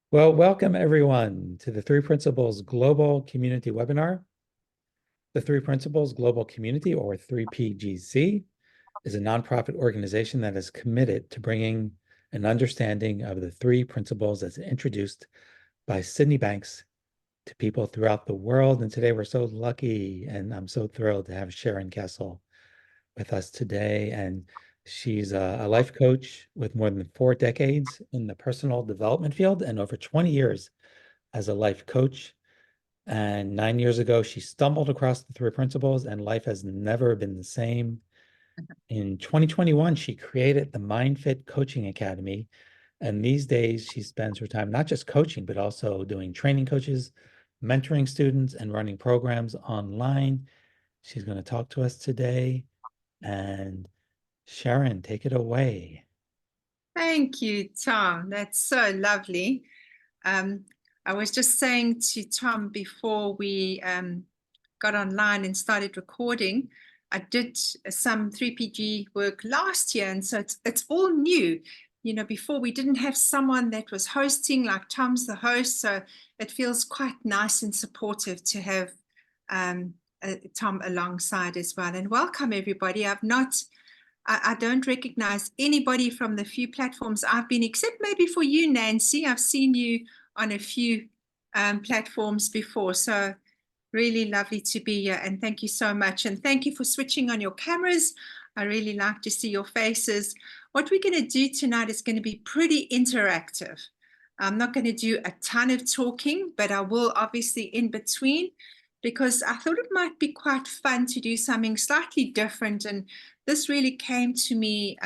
Well, welcome everyone to the Three Principles Global Community webinar. The Three Principles Global Community, or 3PGC, is a nonprofit organization that is committed to bringing an understanding of the three principles as introduced by Sydney Banks to people throughout the world. And today we're so lucky, and I'm so thrilled to have Sharon Castle with us today. And she's a life coach with more than 4 decades in the personal development field and over 20 years as a life coach. And 9 years ago, she stumbled across the three principles, and life has never been the same. In 2021, she created the MindFit Coaching Academy. And these days, she spends her time not just coaching, but also doing training coaches, mentoring students, and running programs online. She's going to talk to us today. And Sharon, take it away. Thank you, Tom. That's so lovely. I was just saying to Tom before we got online and started recording, I did some 3PG work last year, and so it's all new. You know, before we didn't have someone that was hosting, like Tom's the host, so it feels quite nice and supportive to have Tom alongside as well. And welcome, everybody. I don't recognize anybody from the few platforms I've been, except maybe for you, Nancy. I've seen you on a few platforms before. So really lovely to be here. And thank you so much. And thank you for switching on your cameras. I really like to see your faces. What we're going to do tonight is going to be pretty interactive. I'm not going to do a ton of talking, but I will obviously in between, because I thought it might be quite fun to do something slightly different. And this really came to me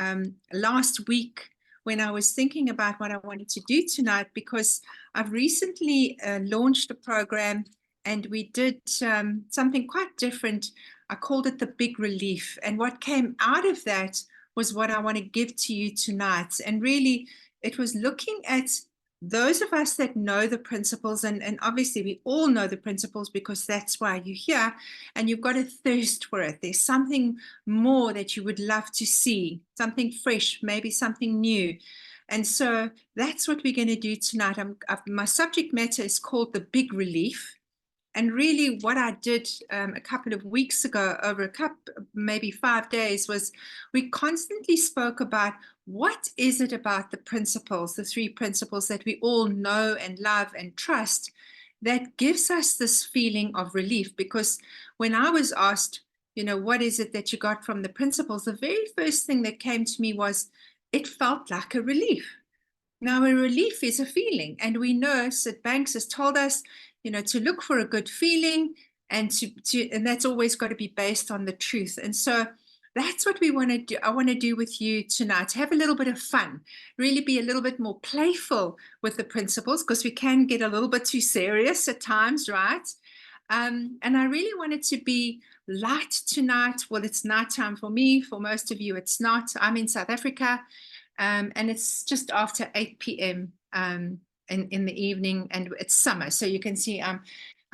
last week when I was thinking about what I wanted to do tonight, because I've recently launched a program and we did something quite different. I called it the Big Relief. And what came out of that was what I want to give to you tonight. And really, it was looking at those of us that know the principles, and obviously we all know the principles because that's why you're here, and you've got a thirst for it. There's something more that you would love to see, something fresh, maybe something new. And so that's what we're going to do tonight. My subject matter is called the Big Relief. And really what I did a couple of weeks ago, over maybe 5 days, was we constantly spoke about what is it about the principles, the three principles that we all know and love and trust, that gives us this feeling of relief. Because when I was asked, you know, what is it that you got from the principles, the very first thing that came to me was it felt like a relief. Now, a relief is a feeling, and we know Sid Banks has told us, you know, to look for a good feeling, and and that's always got to be based on the truth. And so that's what we want to do. I want to do with you tonight, to have a little bit of fun, really be a little bit more playful with the principles, because we can get a little bit too serious at times, right? And I really want it to be light tonight. Well, it's nighttime for me. For most of you, it's not. I'm in South Africa. And it's just after 8 p.m. In the evening, and it's summer. So you can see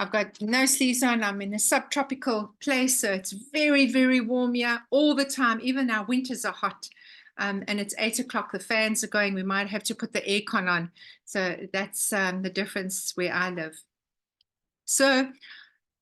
I've got no sleeves on. I'm in a subtropical place, so it's very, very warm here all the time. Even our winters are hot. And it's 8 o'clock, the fans are going. We might have to put the aircon on. So that's the difference where I live. So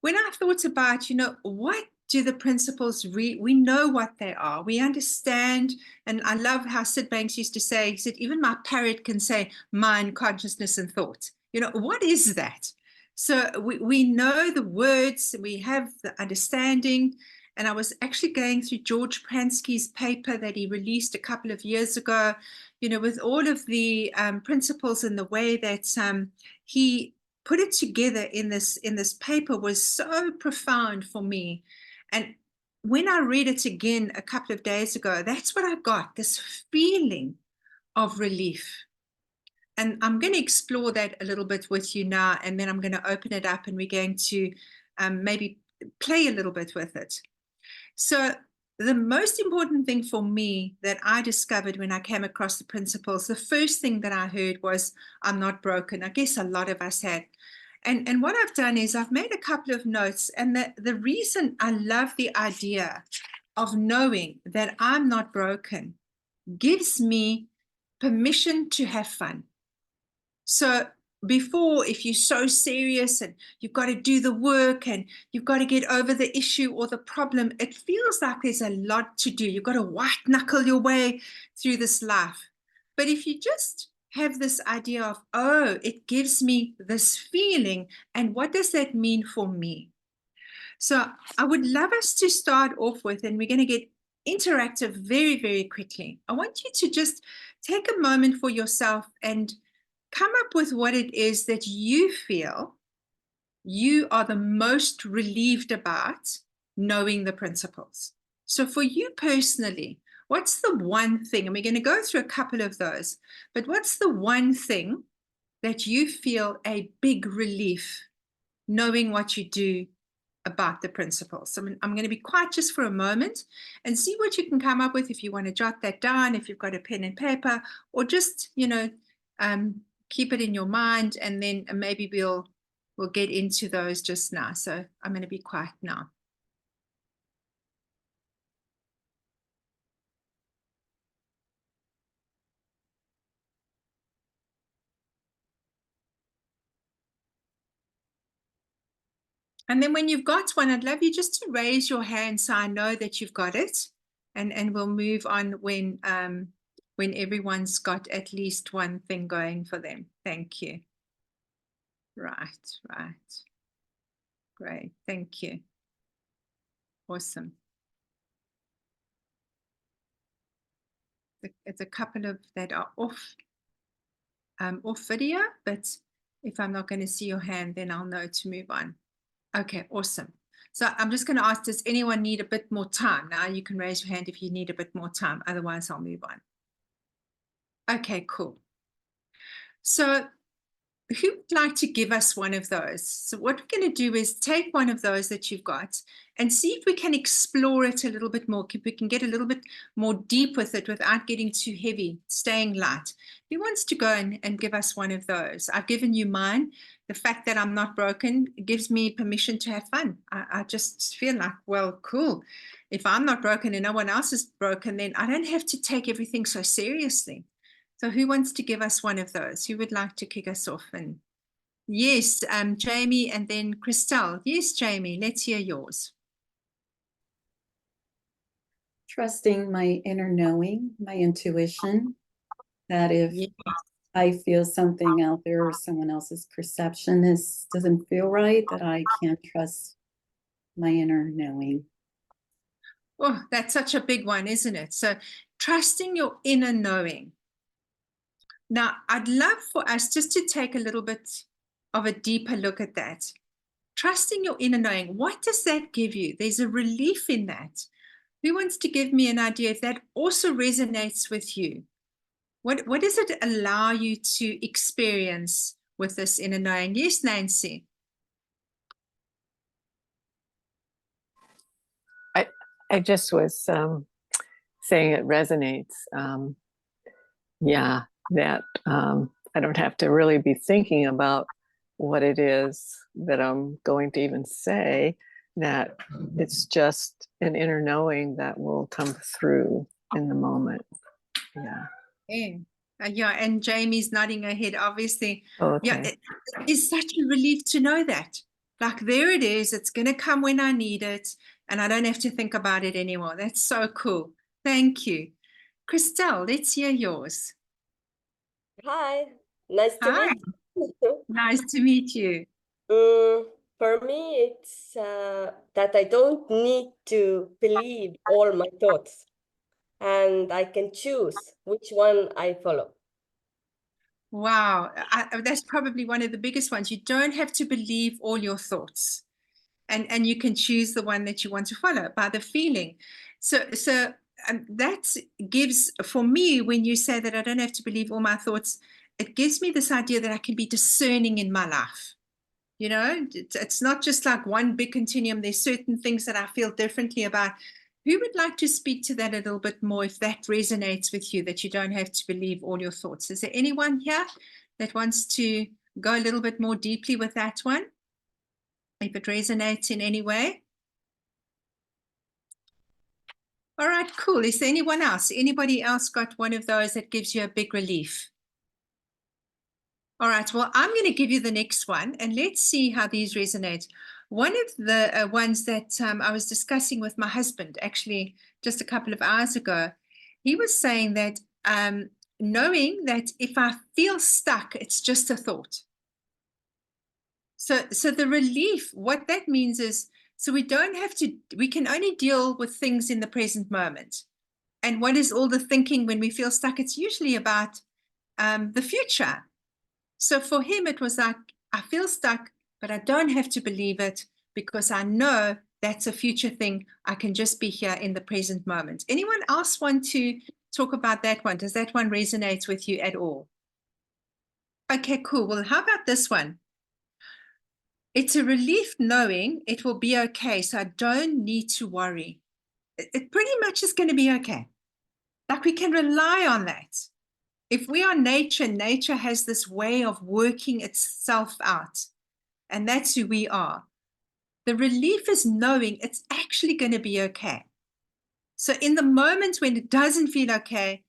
when I thought about, you know, what do the principles we know what they are, we understand. And I love how Sid Banks used to say, he said, even my parrot can say mind, consciousness, and thought. You know, what is that? So we know the words, we have the understanding. And I was actually going through George Pransky's paper that he released a couple of years ago, you know, with all of the principles, and the way that he put it together in this paper was so profound for me. And when I read it again a couple of days ago, that's what I got, this feeling of relief. And I'm going to explore that a little bit with you now, and then I'm going to open it up, and we're going to maybe play a little bit with it. So the most important thing for me that I discovered when I came across the principles, the first thing that I heard was, I'm not broken. I guess a lot of us had. And what I've done is I've made a couple of notes. And the reason I love the idea of knowing that I'm not broken gives me permission to have fun. So before, if you're so serious and you've got to do the work and you've got to get over the issue or the problem, it feels like there's a lot to do. You've got to white knuckle your way through this life. But if you just have this idea of, oh, it gives me this feeling, and what does that mean for me? So I would love us to start off with, and we're going to get interactive very, very quickly. I want you to just take a moment for yourself and come up with what it is that you feel you are the most relieved about knowing the principles. So for you personally, what's the one thing, and we're going to go through a couple of those, but what's the one thing that you feel a big relief knowing what you do about the principles? So I'm going to be quiet just for a moment and see what you can come up with. If you want to jot that down, if you've got a pen and paper, or just, keep it in your mind, and then maybe we'll get into those just now. So I'm going to be quiet now. And then when you've got one, I'd love you just to raise your hand so I know that you've got it. And we'll move on when everyone's got at least one thing going for them. Thank you. Right. Great. Thank you. Awesome. It's a couple of that are off video, but if I'm not going to see your hand, then I'll know to move on. Okay, awesome. So I'm just going to ask, does anyone need a bit more time? Now you can raise your hand if you need a bit more time. Otherwise, I'll move on. Okay, cool. So who would like to give us one of those? So what we're going to do is take one of those that you've got and see if we can explore it a little bit more, if we can get a little bit more deep with it without getting too heavy, staying light. Who wants to go and give us one of those? I've given you mine. The fact that I'm not broken gives me permission to have fun. I just feel like, well, cool. If I'm not broken and no one else is broken, then I don't have to take everything so seriously. So who wants to give us one of those? Who would like to kick us off? And yes, Jamie, and then Christelle. Yes, Jamie, let's hear yours. Trusting my inner knowing, my intuition, that if Yes. I feel something out there or someone else's perception doesn't feel right, that I can't trust my inner knowing. Oh, that's such a big one, isn't it? So trusting your inner knowing. Now, I'd love for us just to take a little bit of a deeper look at that. Trusting your inner knowing, what does that give you? There's a relief in that. Who wants to give me an idea if that also resonates with you? What does it allow you to experience with this inner knowing? Yes, Nancy. I just was saying it resonates. Yeah, that I don't have to really be thinking about what it is that I'm going to even say, that it's just an inner knowing that will come through in the moment. Yeah. Yeah, and Jamie's nodding her head, obviously. Okay. Yeah, it is such a relief to know that. Like, there it is. It's going to come when I need it, and I don't have to think about it anymore. That's so cool. Thank you. Christelle, let's hear yours. Hi, nice to Hi. meet you. Nice to meet you. For me, it's that I don't need to believe all my thoughts, and I can choose which one I follow. Wow, that's probably one of the biggest ones. You don't have to believe all your thoughts, and you can choose the one that you want to follow by the feeling. So that gives, for me, when you say that I don't have to believe all my thoughts, it gives me this idea that I can be discerning in my life. You know, it's not just like one big continuum. There's certain things that I feel differently about. Who would like to speak to that a little bit more if that resonates with you, that you don't have to believe all your thoughts? Is there anyone here that wants to go a little bit more deeply with that one, if it resonates in any way? All right, cool. Is there anyone else? Anybody else got one of those that gives you a big relief? All right, well, I'm going to give you the next one, and let's see how these resonate. One of the ones that I was discussing with my husband, actually, just a couple of hours ago, he was saying that knowing that if I feel stuck, it's just a thought. So the relief, what that means is, so we don't have to, we can only deal with things in the present moment. And what is all the thinking when we feel stuck? It's usually about the future. So for him, it was like, I feel stuck, but I don't have to believe it because I know that's a future thing. I can just be here in the present moment. Anyone else want to talk about that one? Does that one resonate with you at all? Okay, cool. Well, how about this one? It's a relief knowing it will be okay. So I don't need to worry. It pretty much is going to be okay. Like we can rely on that. If we are nature, nature has this way of working itself out. And that's who we are. The relief is knowing it's actually going to be okay. So in the moment when it doesn't feel okay,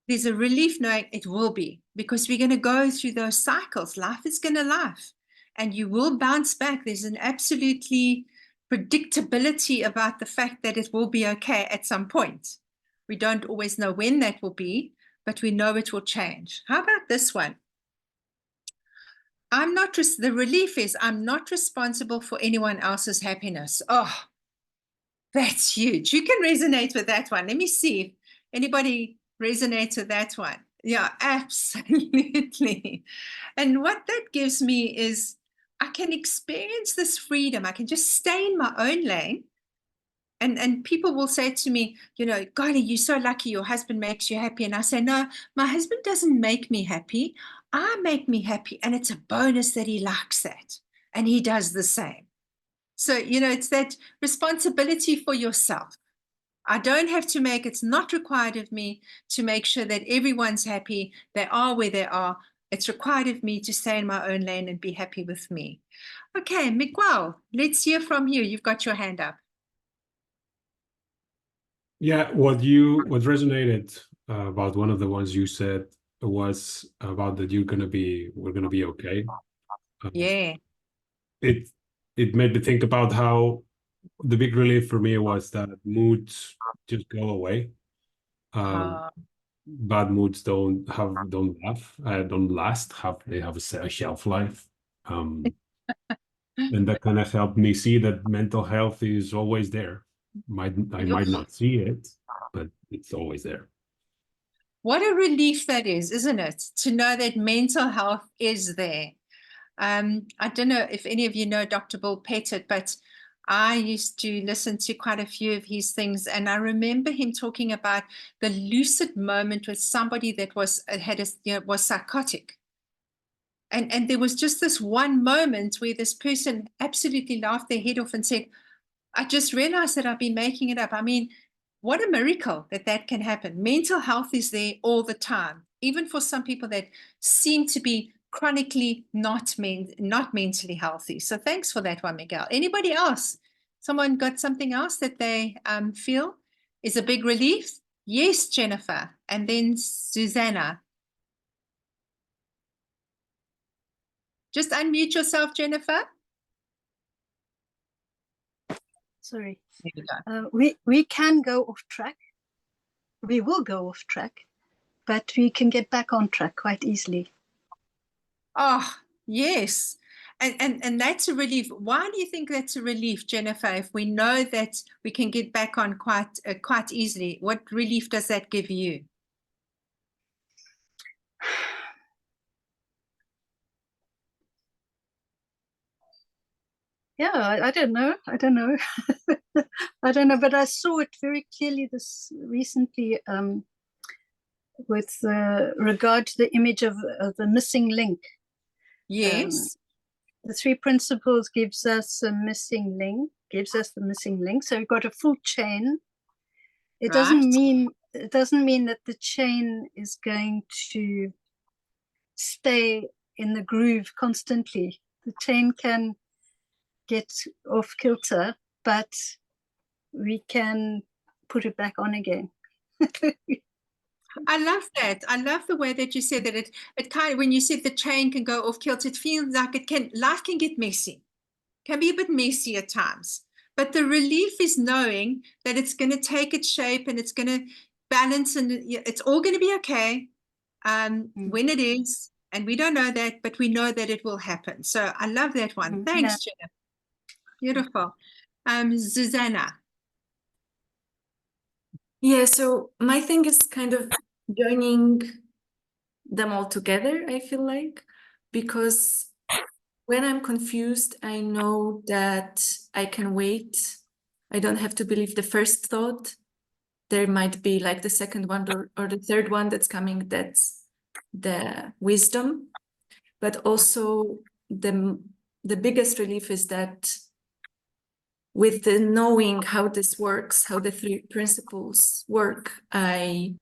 there's a relief knowing it will be, because we're going to go through those cycles. Life is going to life, and you will bounce back. There's an absolutely predictability about the fact that it will be okay at some point. We don't always know when that will be, but we know it will change. How about this one? The relief is I'm not responsible for anyone else's happiness. Oh, that's huge. You can resonate with that one. Let me see if anybody resonates with that one. Yeah, absolutely. And what that gives me is I can experience this freedom. I can just stay in my own lane. And people will say to me, you know, golly, you're so lucky your husband makes you happy. And I say, no, my husband doesn't make me happy. I make me happy. And it's a bonus that he likes that. And he does the same. So, you know, it's that responsibility for yourself. I don't have to it's not required of me to make sure that everyone's happy. They are where they are. It's required of me to stay in my own lane and be happy with me. Okay, Miguel, let's hear from you. You've got your hand up. Yeah, what resonated about one of the ones you said was about that we're gonna be okay. Yeah. It made me think about how the big relief for me was that moods just go away. Bad moods don't last. They have a shelf life. And that kind of helped me see that mental health is always there. I might not see it, but it's always there. What a relief that is, isn't it? To know that mental health is there. I don't know if any of you know Dr. Bill Pettit, but I used to listen to quite a few of his things, and I remember him talking about the lucid moment with somebody that was psychotic. And there was just this one moment where this person absolutely laughed their head off and said, I just realized that I've been making it up. I mean, what a miracle that can happen. Mental health is there all the time, even for some people that seem to be chronically not mentally healthy. So thanks for that one, Miguel. Anybody else? Someone got something else that they feel is a big relief? Yes, Jennifer. And then Susanna. Just unmute yourself, Jennifer. Sorry. There you go. We can go off track. We will go off track, but we can get back on track quite easily. Oh, yes. And that's a relief. Why do you think that's a relief, Jennifer? If we know that we can get back on quite easily, what relief does that give you? Yeah, I don't know. I don't know. I don't know, but I saw it very clearly this recently with regard to the image of the missing link. Yes. The three principles gives us a missing link, gives us the missing link. So we've got a full chain. It doesn't mean that the chain is going to stay in the groove constantly. The chain can get off kilter, but we can put it back on again. I love that. I love the way that you said that it kind of, when you said the chain can go off kilter, it feels like life can get messy, can be a bit messy at times. But the relief is knowing that it's going to take its shape and it's going to balance and it's all going to be okay when it is. And we don't know that, but we know that it will happen. So I love that one. Thanks, Jenna. Beautiful. Susanna. Yeah, so my thing is kind of joining them all together, I feel like, because when I'm confused, I know that I can wait. I don't have to believe the first thought. There might be like the second one or the third one that's coming, that's the wisdom. But also the biggest relief is that with the knowing how this works, how the three principles work, my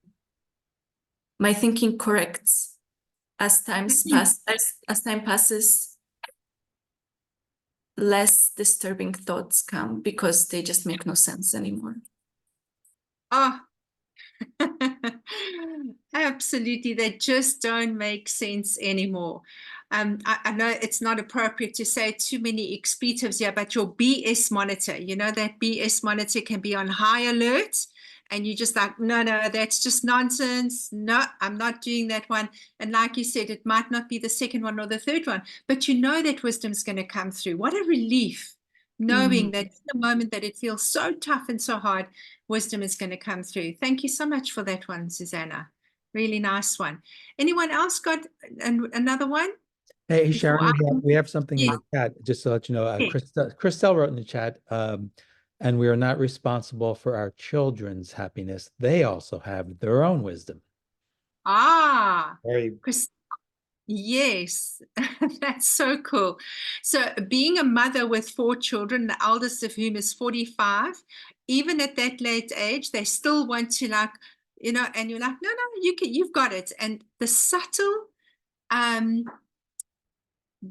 thinking corrects as time passes. Less disturbing thoughts come because they just make no sense anymore. Oh, absolutely. They just don't make sense anymore. I know it's not appropriate to say too many expletives here, but your BS monitor, you know, that BS monitor can be on high alert and you just like, no, that's just nonsense. No, I'm not doing that one. And like you said, it might not be the second one or the third one, but you know that wisdom's going to come through. What a relief, knowing that in the moment that it feels so tough and so hard, wisdom is going to come through. Thank you so much for that one, Susanna. Really nice one. Anyone else got another one? Hey, Sharon, we have something in Yeah. the chat, just to let you know. Yeah. Christelle wrote in the chat, and we are not responsible for our children's happiness. They also have their own wisdom. Very Yes, that's so cool. So being a mother with 4 children, the eldest of whom is 45, even at that late age, they still want to like, you know, and you're like, no, you've got it. And the subtle,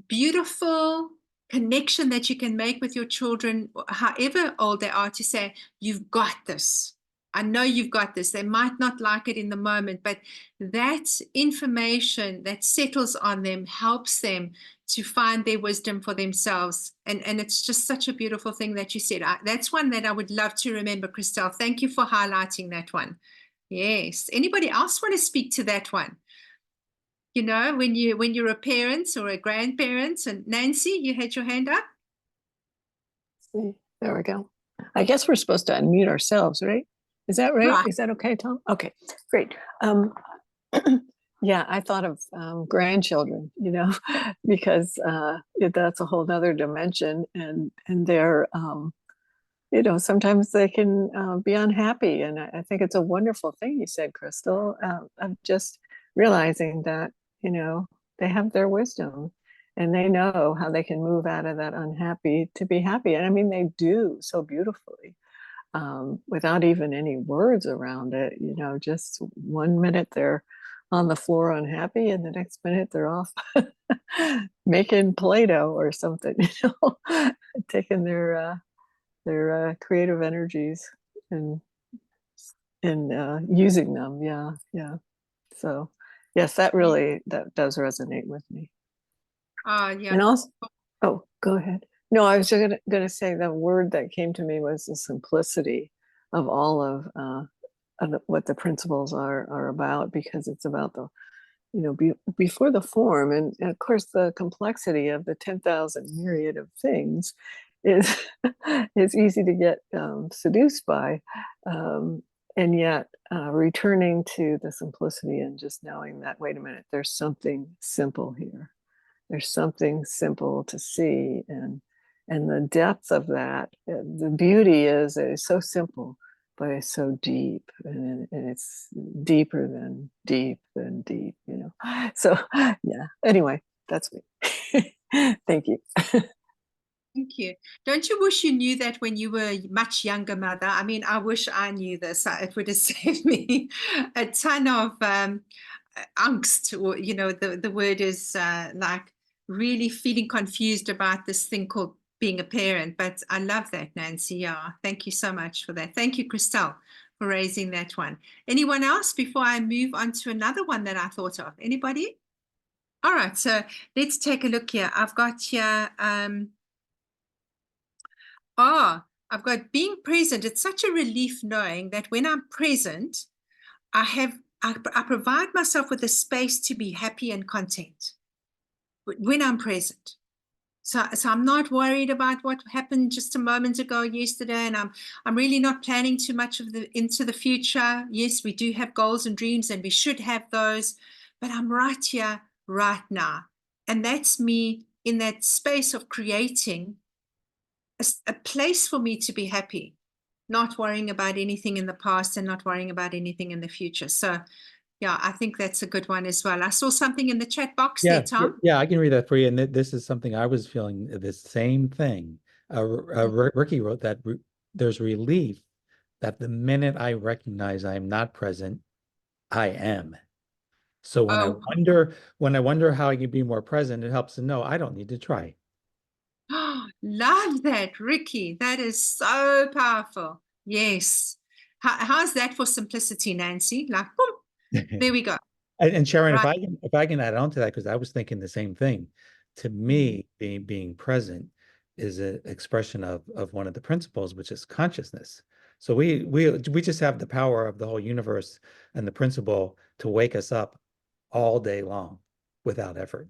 beautiful connection that you can make with your children, however old they are, to say, you've got this. I know you've got this. They might not like it in the moment, but that information that settles on them helps them to find their wisdom for themselves. And it's just such a beautiful thing that you said. That's one that I would love to remember, Christelle. Thank you for highlighting that one. Yes. Anybody else want to speak to that one? You know, when you're a parent or a grandparent. And Nancy, you had your hand up. There we go. I guess we're supposed to unmute ourselves, right? Is that right? Right. Is that okay, Tom? Okay, great. Yeah, I thought of grandchildren, you know, because that's a whole nother dimension, and they're, you know, sometimes they can be unhappy, and I think it's a wonderful thing you said, Crystal. I'm just realizing that, you know, they have their wisdom, and they know how they can move out of that unhappy to be happy, and I mean, they do so beautifully. Without even any words around it, you know, just 1 minute they're on the floor unhappy and the next minute they're off making Play-Doh or something, you know, taking their creative energies and using them. Yeah. So yes, that does resonate with me. Yeah. And also, oh, go ahead. No, I was just gonna say the word that came to me was the simplicity of all of what the principles are about, because it's about the, you know, before the form, and of course the complexity of the 10,000 myriad of things is easy to get seduced by, and yet returning to the simplicity and just knowing that, wait a minute, there's something simple here. There's something simple to see, and the depth of that, the beauty is so simple, but it's so deep, and it's deeper than deep, you know. So yeah, anyway, that's me. Thank you. Thank you. Don't you wish you knew that when you were much younger, Mother? I mean, I wish I knew this. It would have saved me a ton of angst, or, you know, the word is like really feeling confused about this thing called being a parent. But I love that, Nancy. Yeah, thank you so much for that. Thank you, Christelle, for raising that one. Anyone else before I move on to another one that I thought of? Anybody? All right, so let's take a look here. I've got here, I've got being present. It's such a relief knowing that when I'm present, I provide myself with a space to be happy and content when I'm present. So I'm not worried about what happened just a moment ago, yesterday, and I'm really not planning too much into the future. Yes, we do have goals and dreams, and we should have those, but I'm right here, right now, and that's me in that space of creating a place for me to be happy, not worrying about anything in the past and not worrying about anything in the future. So yeah, I think that's a good one as well. I saw something in the chat box there, Tom. Yeah, I can read that for you. And this is something I was feeling the same thing. Ricky wrote that there's relief that the minute I recognize I am not present, I am. So when I wonder how I can be more present, it helps to know I don't need to try. Love that, Ricky. That is so powerful. Yes. How's that for simplicity, Nancy? Like, boom, there we go. And Sharon, Right. if I can add on to that, because I was thinking the same thing. To me, being present is an expression of one of the principles, which is consciousness. So we just have the power of the whole universe and the principle to wake us up all day long without effort.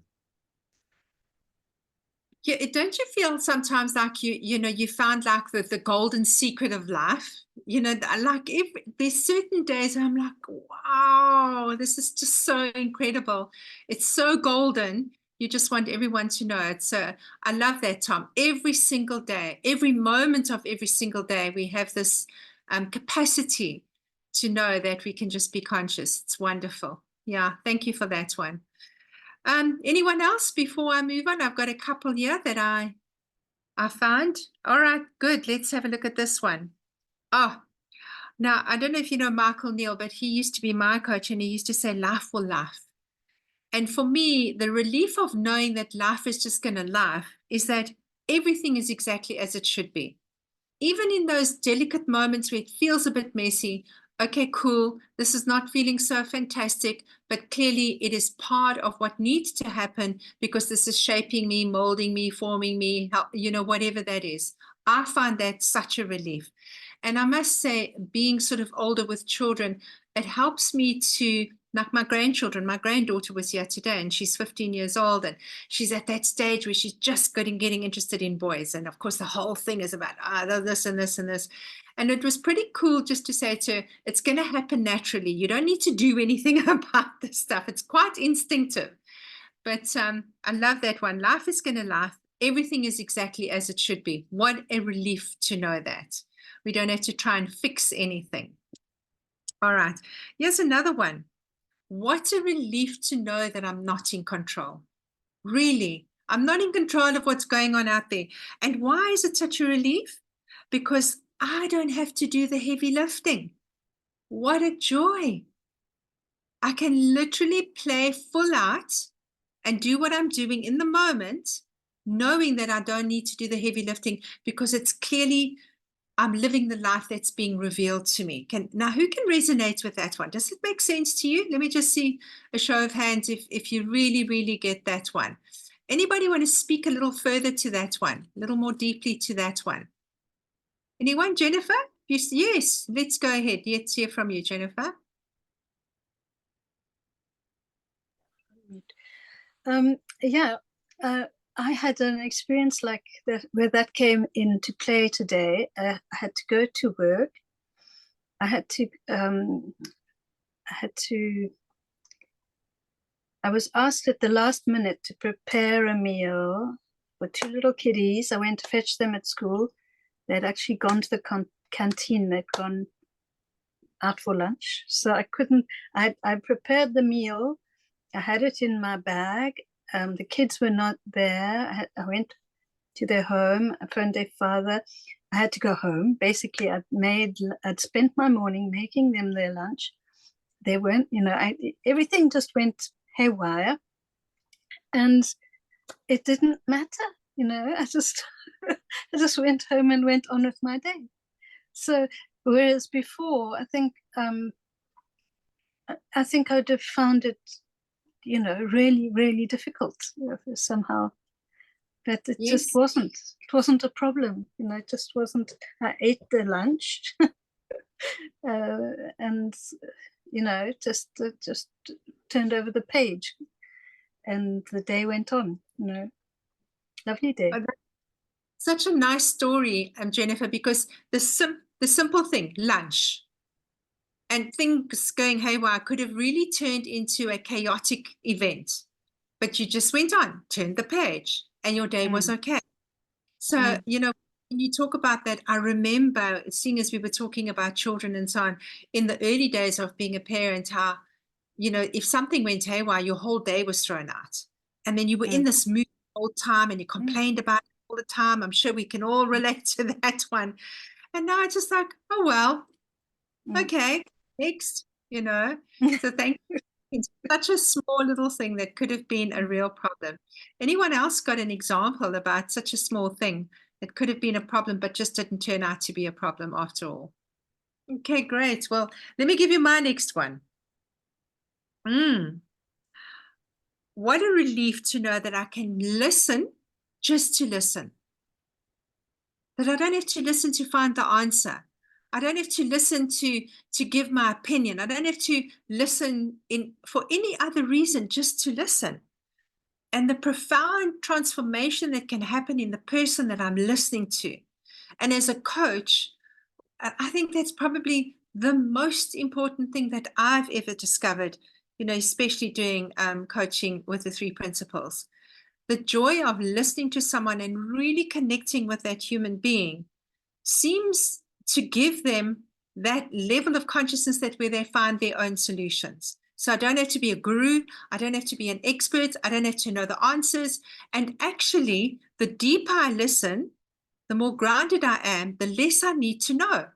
Yeah, don't you feel sometimes like you found like the golden secret of life? Like there's certain days I'm like, wow, this is just so incredible. It's so golden. You just want everyone to know it. So I love that, Tom. Every single day, every moment of every single day, we have this capacity to know that we can just be conscious. It's wonderful. Yeah, thank you for that one. Anyone else before I move on? I've got a couple here that I found. All right, good. Let's have a look at this one. Oh, now I don't know if you know Michael Neal, but he used to be my coach and he used to say life will laugh. And for me, the relief of knowing that life is just going to laugh is that everything is exactly as it should be. Even in those delicate moments where it feels a bit messy, okay, cool, this is not feeling so fantastic, but clearly it is part of what needs to happen because this is shaping me, molding me, forming me, whatever that is. I find that such a relief. And I must say, being sort of older with children, it helps me to, like my grandchildren, my granddaughter was here today and she's 15 years old and she's at that stage where she's just getting interested in boys. And of course, the whole thing is about this and this and this. And it was pretty cool just to say to her, it's going to happen naturally. You don't need to do anything about this stuff. It's quite instinctive. But I love that one. Life is going to laugh. Everything is exactly as it should be. What a relief to know that. We don't have to try and fix anything. All right. Here's another one. What a relief to know that I'm not in control. Really, I'm not in control of what's going on out there. And why is it such a relief? Because I don't have to do the heavy lifting. What a joy. I can literally play full out and do what I'm doing in the moment, knowing that I don't need to do the heavy lifting because it's clearly I'm living the life that's being revealed to me. Now, who can resonate with that one? Does it make sense to you? Let me just see a show of hands if you really, really get that one. Anybody want to speak a little further to that one, a little more deeply to that one? Anyone? Jennifer? Yes, let's go ahead. Let's hear from you, Jennifer. I had an experience like that where that came into play today. I had to go to work. I was asked at the last minute to prepare a meal for two little kiddies. I went to fetch them at school. They'd actually gone to the canteen. They'd gone out for lunch. So I couldn't, I prepared the meal. I had it in my bag. The kids were not there. I went to their home. I phoned their father. I had to go home. Basically, I'd spent my morning making them their lunch. They weren't, everything just went haywire. And it didn't matter, I just went home and went on with my day. So Whereas before, I think I'd have found it, really, really difficult somehow. But it just wasn't. It wasn't a problem, it just wasn't. I ate the lunch, and just turned over the page, and the day went on. Lovely day. Such a nice story, Jennifer, because the simple thing, lunch, and things going haywire could have really turned into a chaotic event, but you just went on, turned the page, and your day was okay. So, when you talk about that, I remember seeing, as we were talking about children and so on, in the early days of being a parent, how, if something went haywire, your whole day was thrown out. And then you were in this mood the whole time and you complained about it all the time. I'm sure we can all relate to that one. And now it's just like, oh, well, okay, next, So thank you. It's such a small little thing that could have been a real problem. Anyone else got an example about such a small thing that could have been a problem, but just didn't turn out to be a problem after all? Okay, great. Well, let me give you my next one. What a relief to know that I can listen just to listen. That I don't have to listen to find the answer. I don't have to listen to give my opinion. I don't have to listen for any other reason, just to listen. And the profound transformation that can happen in the person that I'm listening to. And as a coach, I think that's probably the most important thing that I've ever discovered, especially doing coaching with the 3 principles. The joy of listening to someone and really connecting with that human being seems to give them that level of consciousness that where they find their own solutions. So I don't have to be a guru. I don't have to be an expert. I don't have to know the answers. And actually, the deeper I listen, the more grounded I am, the less I need to know.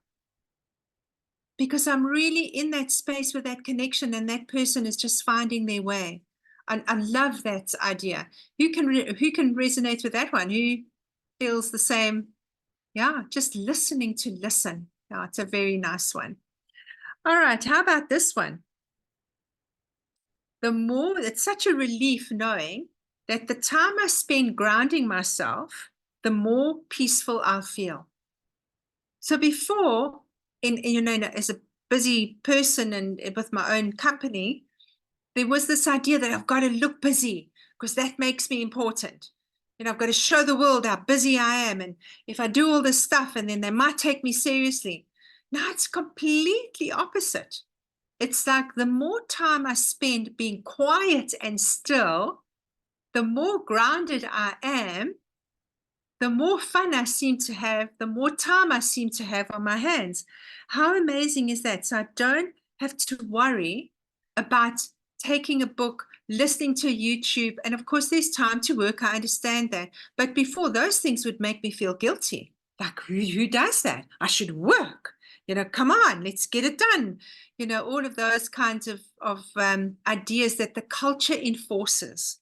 Because I'm really in that space with that connection, and that person is just finding their way. I love that idea. Who can resonate with that one? Who feels the same? Yeah, just listening to listen. Yeah, it's a very nice one. All right, how about this one? It's such a relief knowing that the time I spend grounding myself, the more peaceful I'll feel. So before, as a busy person and with my own company, there was this idea that I've got to look busy because that makes me important. I've got to show the world how busy I am. And if I do all this stuff, and then they might take me seriously. Now it's completely opposite. It's like the more time I spend being quiet and still, the more grounded I am, the more fun I seem to have, the more time I seem to have on my hands. How amazing is that? So I don't have to worry about taking a book, listening to YouTube. And of course, there's time to work. I understand that. But before, those things would make me feel guilty. Like, who does that? I should work. Come on, let's get it done. All of those kinds of ideas that the culture enforces.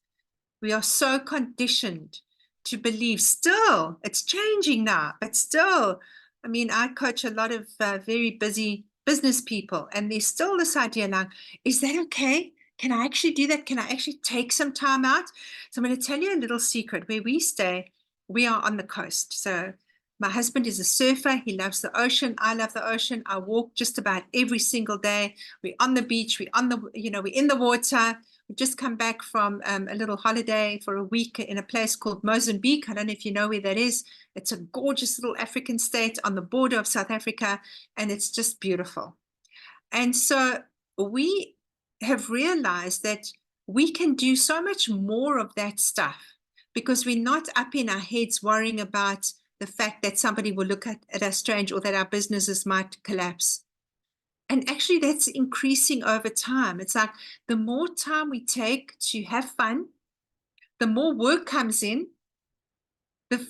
We are so conditioned to believe. Still, it's changing now, but still, I coach a lot of very busy business people, and there's still this idea like, is that okay? Can I actually do that? Can I actually take some time out? So I'm going to tell you a little secret. Where we stay, we are on the coast. So my husband is a surfer. He loves the ocean. I love the ocean. I walk just about every single day. We're on the beach. We're in the water. We've just come back from a little holiday for a week in a place called Mozambique. I don't know if you know where that is. It's a gorgeous little African state on the border of South Africa, and it's just beautiful. And so we have realized that we can do so much more of that stuff because we're not up in our heads worrying about the fact that somebody will look at us strange or that our businesses might collapse. And actually, that's increasing over time. It's like the more time we take to have fun, the more work comes in, the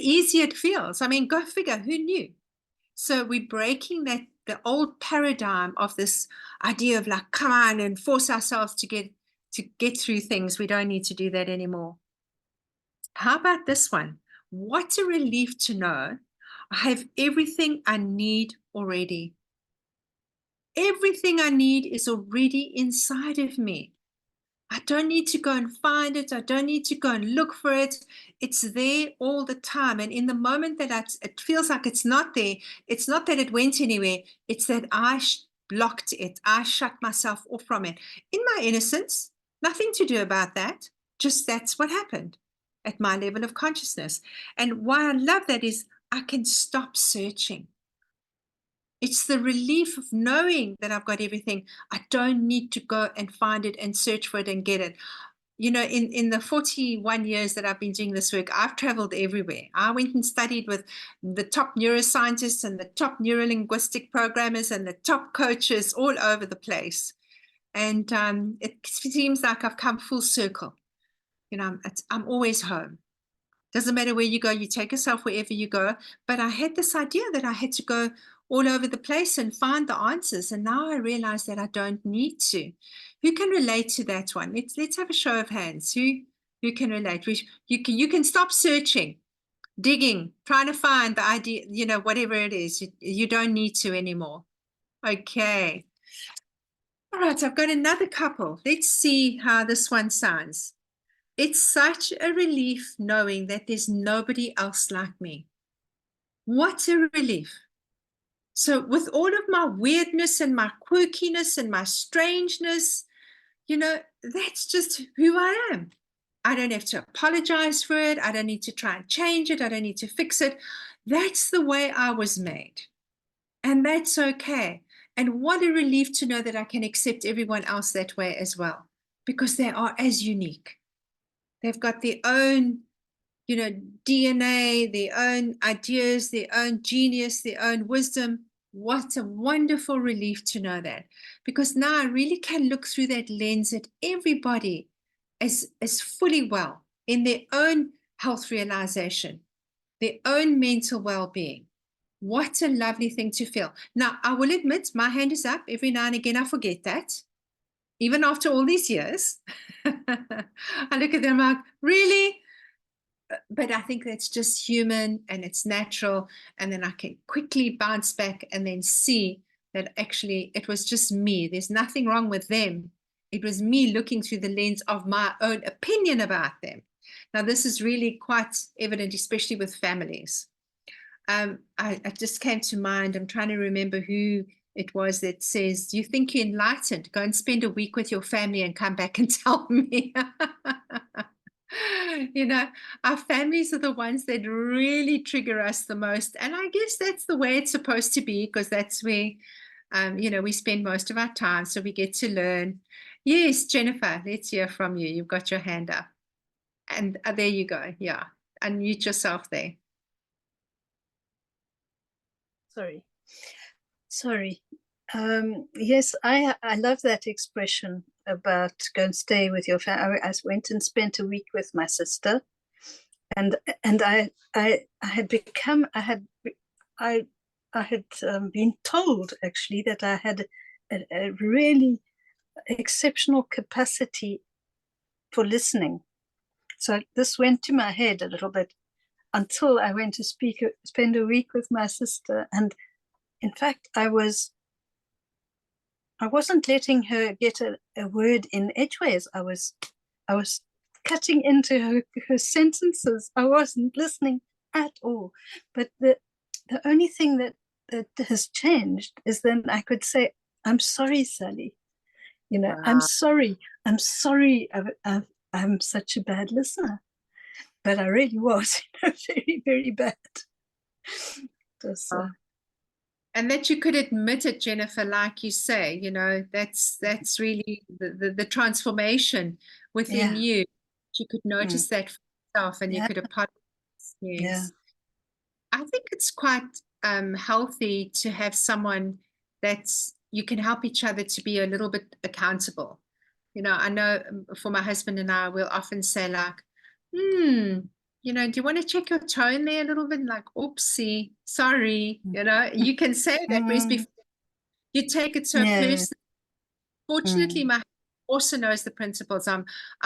easier it feels. Go figure, who knew? So we're breaking the old paradigm of this idea of like, come on and force ourselves to get through things. We don't need to do that anymore. How about this one? What a relief to know I have everything I need already. Everything I need is already inside of me. I don't need to go and find it. I don't need to go and look for it. It's there all the time. And in the moment that it feels like it's not there, it's not that it went anywhere. It's that I blocked it. I shut myself off from it. In my innocence, nothing to do about that. Just that's what happened at my level of consciousness. And why I love that is I can stop searching. It's the relief of knowing that I've got everything. I don't need to go and find it and search for it and get it. You know, in the 41 years that I've been doing this work, I've traveled everywhere. I went and studied with the top neuroscientists and the top neurolinguistic programmers and the top coaches all over the place. And it seems like I've come full circle. You know, I'm always home. Doesn't matter where you go, you take yourself wherever you go. But I had this idea that I had to go all over the place and find the answers. And now I realize that I don't need to. Who can relate to that one? Let's have a show of hands. Who can relate? You can stop searching, digging, trying to find the idea, you know, whatever it is. You don't need to anymore. Okay. All right, I've got another couple. Let's see how this one sounds. It's such a relief knowing that there's nobody else like me. What a relief. So with all of my weirdness and my quirkiness and my strangeness, you know, that's just who I am. I don't have to apologize for it. I don't need to try and change it. I don't need to fix it. That's the way I was made. And that's okay. And what a relief to know that I can accept everyone else that way as well, because they are as unique. They've got their own, you know, DNA, their own ideas, their own genius, their own wisdom. What a wonderful relief to know that, because now I really can look through that lens at everybody as fully well in their own health realization, their own mental well-being. What a lovely thing to feel. Now, I will admit my hand is up. Every now and again, I forget that. Even after all these years, I look at them like, really? But I think that's just human and it's natural. And then I can quickly bounce back and then see that actually it was just me. There's nothing wrong with them. It was me looking through the lens of my own opinion about them. Now, this is really quite evident, especially with families. I just came to mind, I'm trying to remember who it was that says, do you think you're enlightened? Go and spend a week with your family and come back and tell me. You know, our families are the ones that really trigger us the most. And I guess that's the way it's supposed to be, because that's where, you know, we spend most of our time. So we get to learn. Yes, Jennifer, let's hear from you. You've got your hand up. And there you go. Yeah. Unmute yourself there. Sorry. Yes, I love that expression about go and stay with your family. I went and spent a week with my sister, and I had been told actually that I had a really exceptional capacity for listening. So this went to my head a little bit until I went to spend a week with my sister, and in fact, I wasn't letting her get a word in edgeways. I was cutting into her sentences. I wasn't listening at all. But the only thing that has changed is then I could say, "I'm sorry, Sally. You know, wow. I'm sorry. I'm such a bad listener." But I really was, you know, very, very bad. And that you could admit it, Jennifer, like you say, you know, that's really the transformation within you. You could notice that for yourself, and you could apologize. Yes. Yeah. I think it's quite healthy to have someone that's you can help each other to be a little bit accountable. You know, I know for my husband and I, we'll often say like, you know, do you want to check your tone there a little bit? Like, oopsie, sorry. You know, you can say that, whereas before you take it so personally. Fortunately, my husband also knows the principles. I'm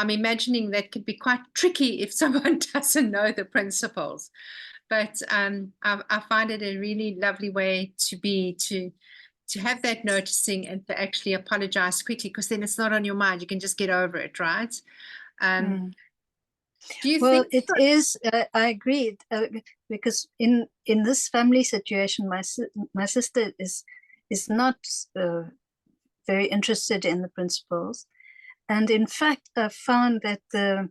imagining that could be quite tricky if someone doesn't know the principles. But I find it a really lovely way to have that noticing and to actually apologize quickly, because then it's not on your mind. You can just get over it, right? Do you Well, think it is. I agree, because in this family situation, my sister is not very interested in the principles, and in fact, I found that the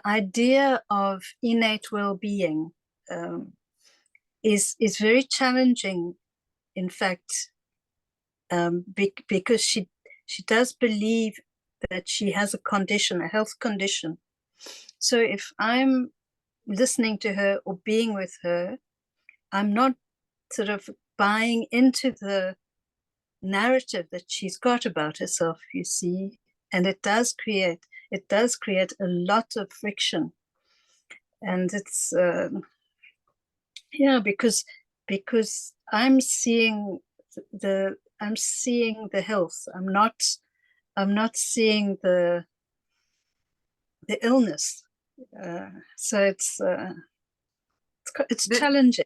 idea of innate well-being is very challenging. In fact, because she does believe that she has a condition, a health condition. So if I'm listening to her or being with her, I'm not sort of buying into the narrative that she's got about herself, you see, and it does create a lot of friction. And it's yeah, because I'm seeing the health. I'm not seeing the illness. So it's challenging.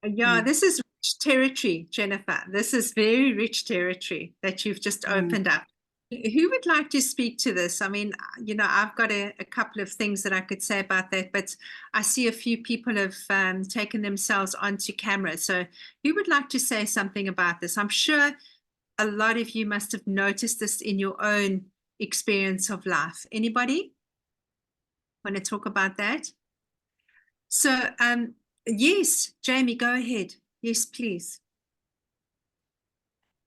Yeah, this is rich territory, Jennifer. This is very rich territory that you've just opened up. Who would like to speak to this? I mean, you know, I've got a couple of things that I could say about that, but I see a few people have taken themselves onto camera. So who would like to say something about this? I'm sure a lot of you must have noticed this in your own experience of life. Anybody want to talk about that? So, yes, Jamie, go ahead. Yes, please.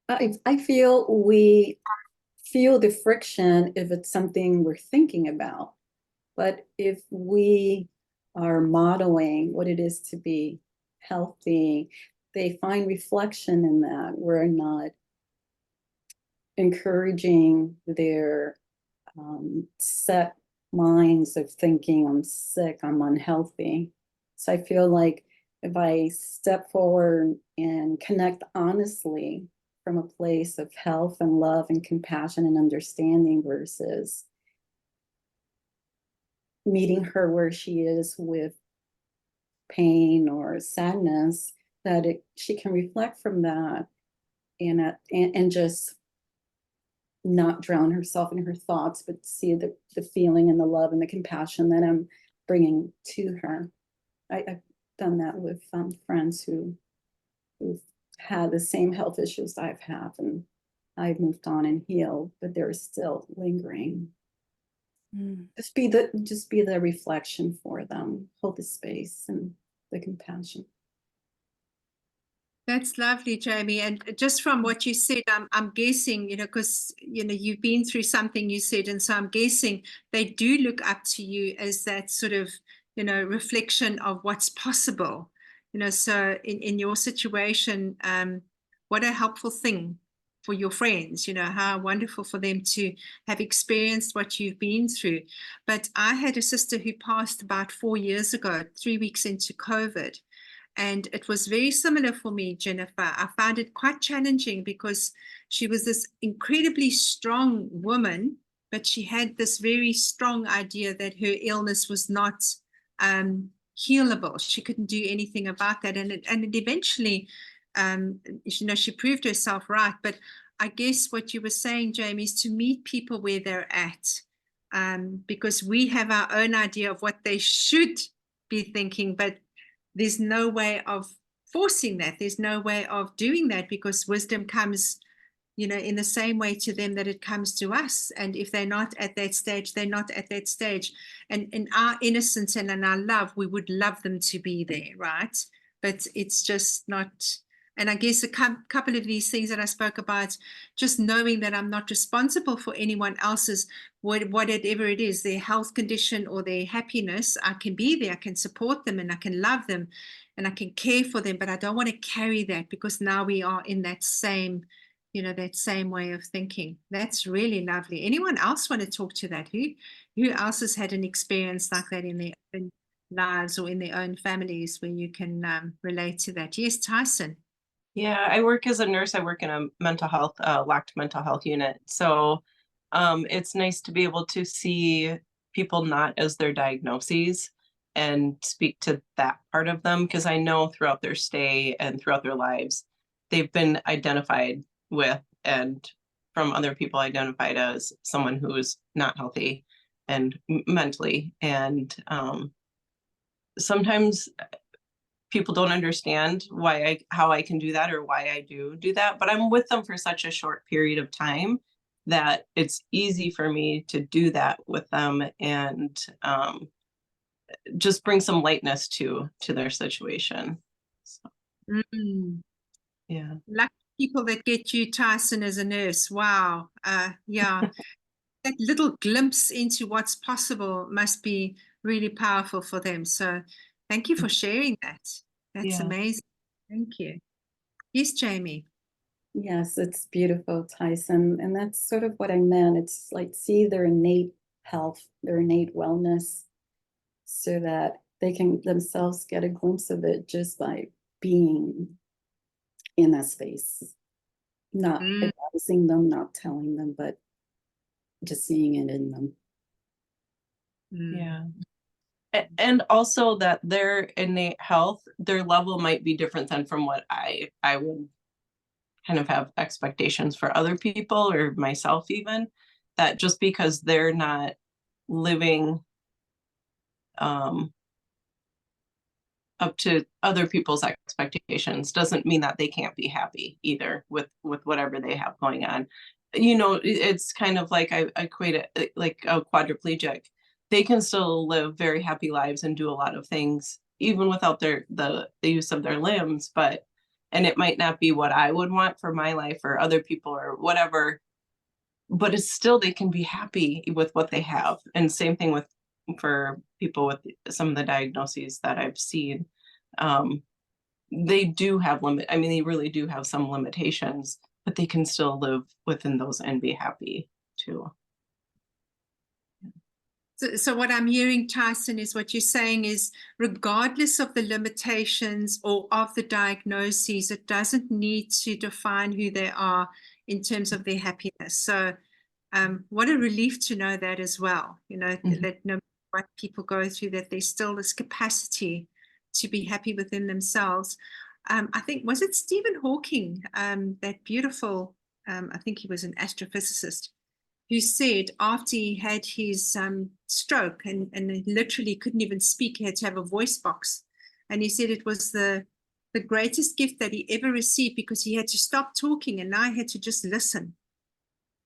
I feel we feel the friction if it's something we're thinking about. But if we are modeling what it is to be healthy, they find reflection in that. We're not encouraging their set minds of thinking, I'm sick, I'm unhealthy. So I feel like if I step forward and connect honestly from a place of health and love and compassion and understanding versus meeting her where she is with pain or sadness, that she can reflect from that and just not drown herself in her thoughts, but see the feeling and the love and the compassion that I'm bringing to her. I've done that with friends who've had the same health issues I've had, and I've moved on and healed, but they're still lingering. Just be the reflection for them, hold the space and the compassion. That's lovely, Jamie. And just from what you said, I'm guessing, you know, because, you know, you've been through something, you said, and so I'm guessing they do look up to you as that sort of, you know, reflection of what's possible. You know, so in your situation, what a helpful thing for your friends, you know, how wonderful for them to have experienced what you've been through. But I had a sister who passed about 4 years ago, 3 weeks into COVID. And it was very similar for me, Jennifer. I found it quite challenging because she was this incredibly strong woman, but she had this very strong idea that her illness was not healable. She couldn't do anything about that. And it eventually, you know, she proved herself right. But I guess what you were saying, Jamie, is to meet people where they're at, because we have our own idea of what they should be thinking, but there's no way of forcing that. There's no way of doing that, because wisdom comes, you know, in the same way to them that it comes to us. And if they're not at that stage, they're not at that stage. And in our innocence and in our love, we would love them to be there, right? But it's just not. And I guess a couple of these things that I spoke about, just knowing that I'm not responsible for anyone else's, whatever it is, their health condition or their happiness. I can be there, I can support them, and I can love them, and I can care for them, but I don't want to carry that, because now we are in that same, you know, that same way of thinking. That's really lovely. Anyone else want to talk to that? Who else has had an experience like that in their own lives or in their own families where you can relate to that? Yes, Tyson. Yeah, I work as a nurse. I work in a mental health, LACT mental health unit. So it's nice to be able to see people not as their diagnoses and speak to that part of them, because I know throughout their stay and throughout their lives, they've been identified with and from other people identified as someone who's not healthy and mentally. And sometimes people don't understand how I can do that or why I do that, but I'm with them for such a short period of time that it's easy for me to do that with them and just bring some lightness to their situation. So, yeah. Lucky people that get you, Tyson, as a nurse. Wow. Yeah. That little glimpse into what's possible must be really powerful for them. So thank you for sharing that. That's amazing. Thank you. Yes, Jamie. Yes, it's beautiful, Tyson. And that's sort of what I meant. It's like see their innate health, their innate wellness, so that they can themselves get a glimpse of it just by being in that space. Not advising them, not telling them, but just seeing it in them. Yeah. And also that their innate health, their level might be different than from what I would kind of have expectations for other people or myself even, that just because they're not living up to other people's expectations doesn't mean that they can't be happy either with whatever they have going on. You know, it's kind of like I equate it like a quadriplegic. They can still live very happy lives and do a lot of things even without the use of their limbs, and it might not be what I would want for my life or other people or whatever, but it's still, they can be happy with what they have. And same thing for people with some of the diagnoses that I've seen. They do have they really do have some limitations, but they can still live within those and be happy too. So what I'm hearing, Tyson, is what you're saying is regardless of the limitations or of the diagnoses, it doesn't need to define who they are in terms of their happiness. So what a relief to know that as well, you know, that no matter what people go through, that there's still this capacity to be happy within themselves. I think, was it Stephen Hawking, that beautiful, I think he was an astrophysicist, who said after he had his stroke and he literally couldn't even speak, he had to have a voice box. And he said it was the greatest gift that he ever received because he had to stop talking and now he had to just listen.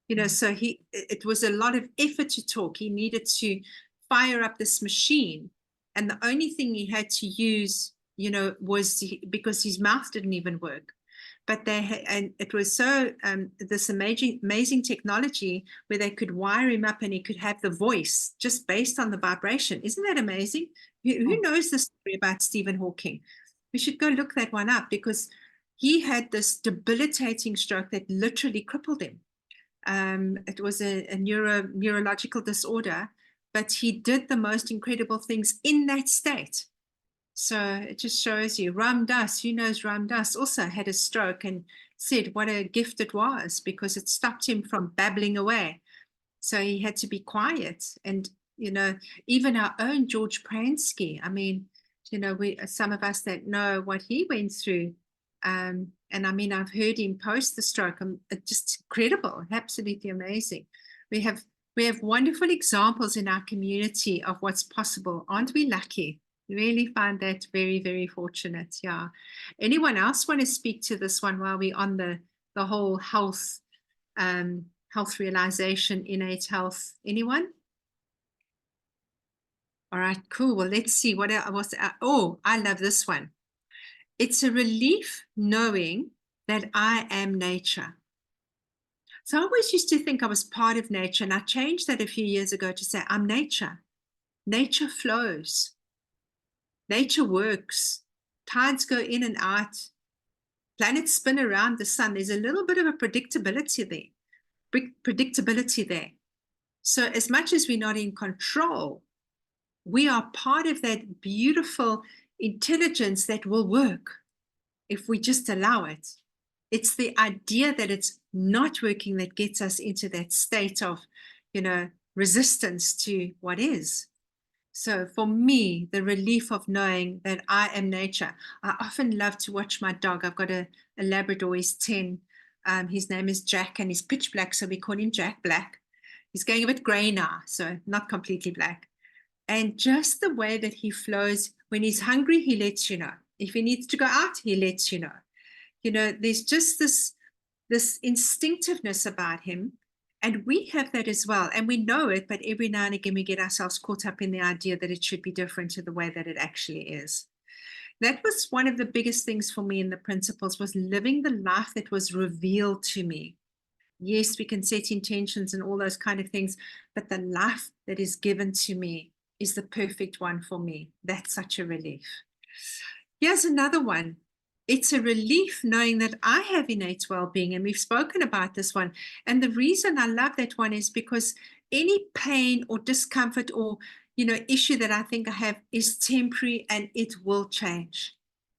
You know, so it was a lot of effort to talk. He needed to fire up this machine. And the only thing he had to use, you know, was because his mouth didn't even work. But and it was so this amazing technology where they could wire him up and he could have the voice just based on the vibration. Isn't that amazing? Who knows the story about Stephen Hawking? We should go look that one up because he had this debilitating stroke that literally crippled him. It was a neurological disorder, but he did the most incredible things in that state. So it just shows you. Ram Dass, who knows Ram Dass, also had a stroke and said what a gift it was because it stopped him from babbling away. So he had to be quiet. And, you know, even our own George Pransky, I mean, you know, some of us that know what he went through. And I mean, I've heard him post the stroke. Just incredible, absolutely amazing. We have wonderful examples in our community of what's possible. Aren't we lucky? Really find that very, very fortunate. Yeah. Anyone else want to speak to this one while we're on the whole health realization, innate health? Anyone? All right, cool. Well, let's see what was. Oh, I love this one. It's a relief knowing that I am nature. So I always used to think I was part of nature, and I changed that a few years ago to say I'm nature. Nature flows. Nature works. Tides go in and out. Planets spin around the sun. There's a little bit of a predictability there. So as much as we're not in control, we are part of that beautiful intelligence that will work if we just allow it. It's the idea that it's not working that gets us into that state of, you know, resistance to what is. So for me, the relief of knowing that I am nature. I often love to watch my dog. I've got a Labrador, he's 10. His name is Jack and he's pitch black, so we call him Jack Black. He's going a bit gray now, so not completely black. And just the way that he flows, when he's hungry, he lets you know. If he needs to go out, he lets you know. You know, there's just this instinctiveness about him. And we have that as well. And we know it, but every now and again, we get ourselves caught up in the idea that it should be different to the way that it actually is. That was one of the biggest things for me in the principles, was living the life that was revealed to me. Yes, we can set intentions and all those kind of things, but the life that is given to me is the perfect one for me. That's such a relief. Here's another one. It's a relief knowing that I have innate well-being, and we've spoken about this one. And the reason I love that one is because any pain or discomfort or, you know, issue that I think I have is temporary and it will change.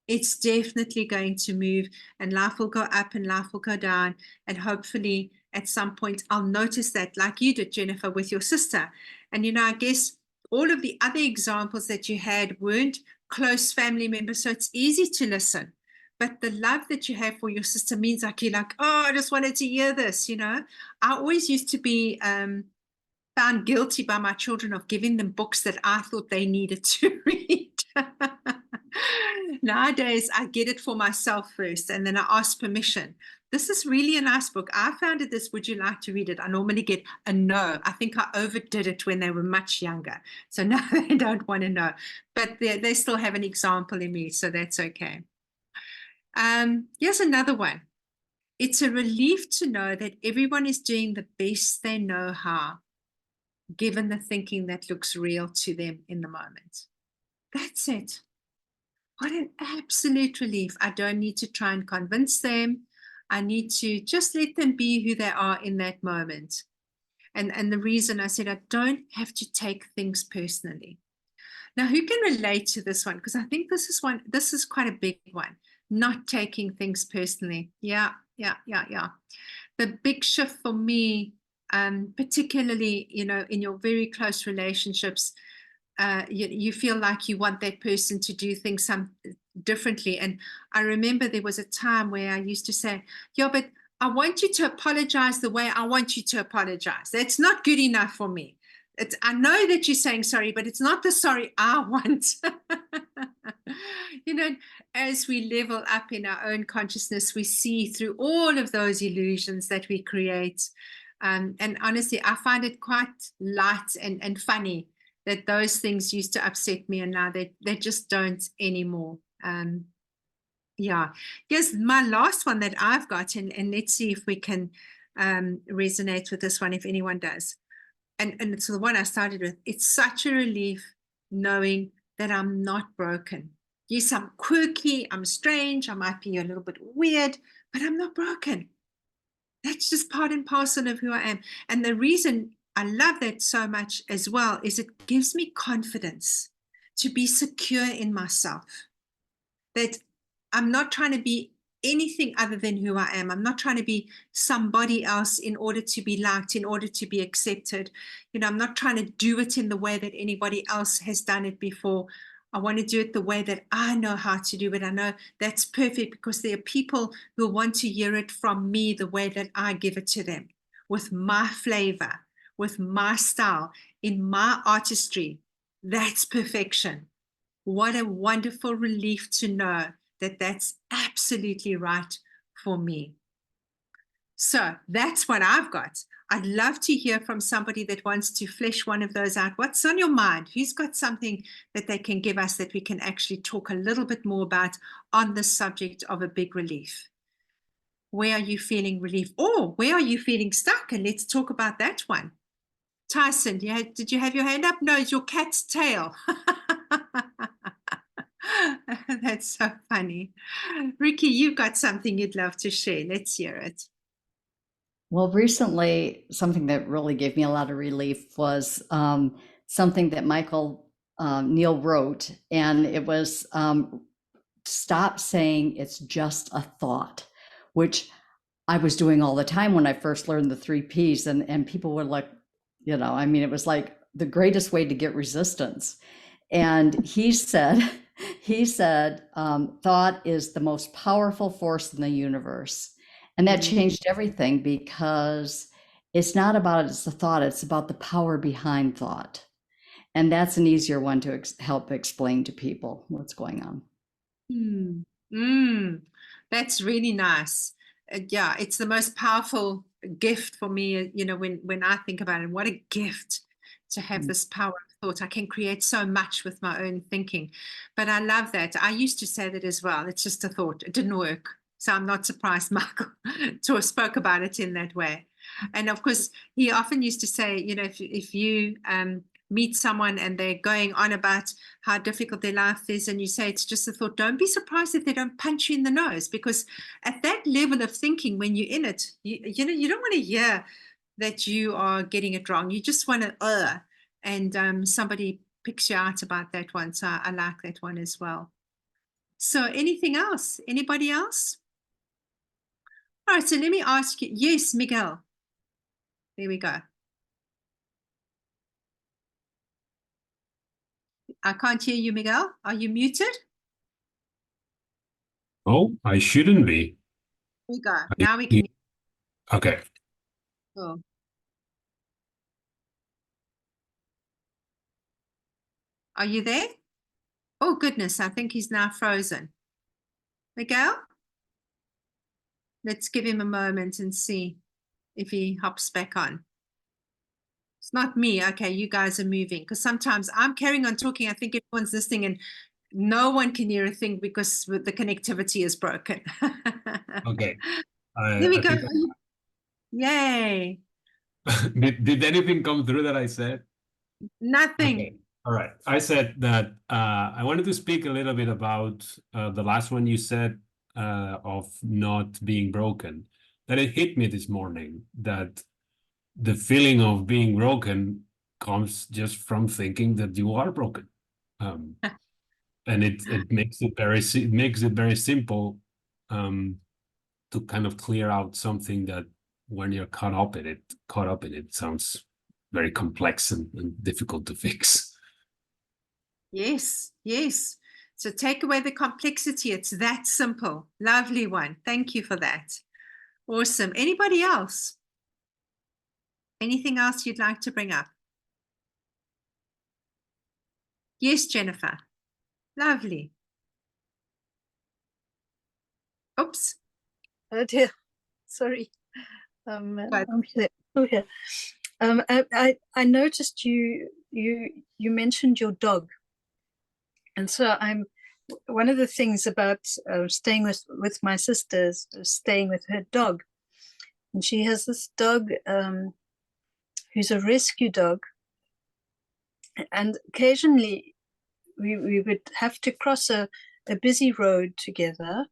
It's definitely going to move, and life will go up and life will go down. And hopefully at some point I'll notice that, like you did, Jennifer, with your sister. And, you know, I guess all of the other examples that you had weren't close family members, so it's easy to listen. But the love that you have for your sister means like you're like, oh, I just wanted to hear this, you know. I always used to be found guilty by my children of giving them books that I thought they needed to read. Nowadays, I get it for myself first, and then I ask permission. This is really a nice book. I found it this, would you like to read it? I normally get a no. I think I overdid it when they were much younger. So now they don't want to know. But they still have an example in me, so that's okay. Here's another one. It's a relief to know that everyone is doing the best they know how, given the thinking that looks real to them in the moment. That's it. What an absolute relief. I don't need to try and convince them. I need to just let them be who they are in that moment. And the reason I said I don't have to take things personally. Now, who can relate to this one? Because I think this is quite a big one. Not taking things personally. Yeah. The big shift for me, particularly, you know, in your very close relationships, you feel like you want that person to do things differently. And I remember there was a time where I used to say, yeah, but I want you to apologize the way I want you to apologize. That's not good enough for me. I know that you're saying sorry, but it's not the sorry I want. You know, as we level up in our own consciousness, we see through all of those illusions that we create. And honestly, I find it quite light and funny that those things used to upset me, and now they just don't anymore. Yeah. Here's my last one that I've got, and let's see if we can resonate with this one, if anyone does. And it's the one I started with. It's such a relief knowing that I'm not broken. Yes, I'm quirky, I'm strange, I might be a little bit weird, but I'm not broken. That's just part and parcel of who I am. And the reason I love that so much as well is it gives me confidence to be secure in myself. That I'm not trying to be anything other than who I am. I'm not trying to be somebody else in order to be liked, in order to be accepted. You know, I'm not trying to do it in the way that anybody else has done it before. I want to do it the way that I know how to do it. I know that's perfect because there are people who want to hear it from me the way that I give it to them, with my flavor, with my style, in my artistry. That's perfection. What a wonderful relief to know that that's absolutely right for me. So that's what I've got. I'd love to hear from somebody that wants to flesh one of those out. What's on your mind? Who's got something that they can give us that we can actually talk a little bit more about on the subject of a big relief? Where are you feeling relief? Or where are you feeling stuck? And let's talk about that one. Tyson, did you have your hand up? No, it's your cat's tail. That's so funny. Ricky, you've got something you'd love to share. Let's hear it. Well, recently, something that really gave me a lot of relief was something that Michael Neal wrote, and it was stop saying it's just a thought, which I was doing all the time when I first learned the 3 Ps, and people were like, you know, I mean, it was like, the greatest way to get resistance. And he said, thought is the most powerful force in the universe. And that changed everything, because it's not about it's the thought, it's about the power behind thought. And that's an easier one to help explain to people what's going on. That's really nice. Yeah, it's the most powerful gift for me, when I think about it. What a gift to have this power of thought. I can create so much with my own thinking. But I love that. I used to say that as well. It's just a thought. It didn't work. So I'm not surprised Michael spoke about it in that way. And of course, he often used to say, if you meet someone and they're going on about how difficult their life is, and you say it's just a thought, don't be surprised if they don't punch you in the nose, because at that level of thinking, when you're in it, you don't want to hear that you are getting it wrong. You just want to and somebody picks you out about that one. So I like that one as well. So anything else? Anybody else? All right, so let me ask you. Yes, Miguel. There we go. I can't hear you, Miguel. Are you muted? Oh, I shouldn't be. There we go. Now we can. Okay. Oh. Are you there? Oh, goodness. I think he's now frozen. Miguel? Let's give him a moment and see if he hops back on. It's not me. Okay, you guys are moving, because sometimes I'm carrying on talking. I think everyone's listening and no one can hear a thing because the connectivity is broken. Okay. There we go. Yay. Did anything come through that I said? Nothing. Okay. All right. I said that I wanted to speak a little bit about the last one you said of not being broken. That it hit me this morning that the feeling of being broken comes just from thinking that you are broken. And it makes it very simple to kind of clear out something that when you're caught up in it sounds very complex and difficult to fix. Yes, yes. So take away the complexity. It's that simple. Lovely one. Thank you for that. Awesome. Anybody else? Anything else you'd like to bring up? Yes, Jennifer. Lovely. Oops. Oh dear. Sorry. I'm here. Oh, here. I noticed you mentioned your dog. And so one of the things about staying with my sister is staying with her dog. And she has this dog who's a rescue dog. And occasionally we would have to cross a busy road together.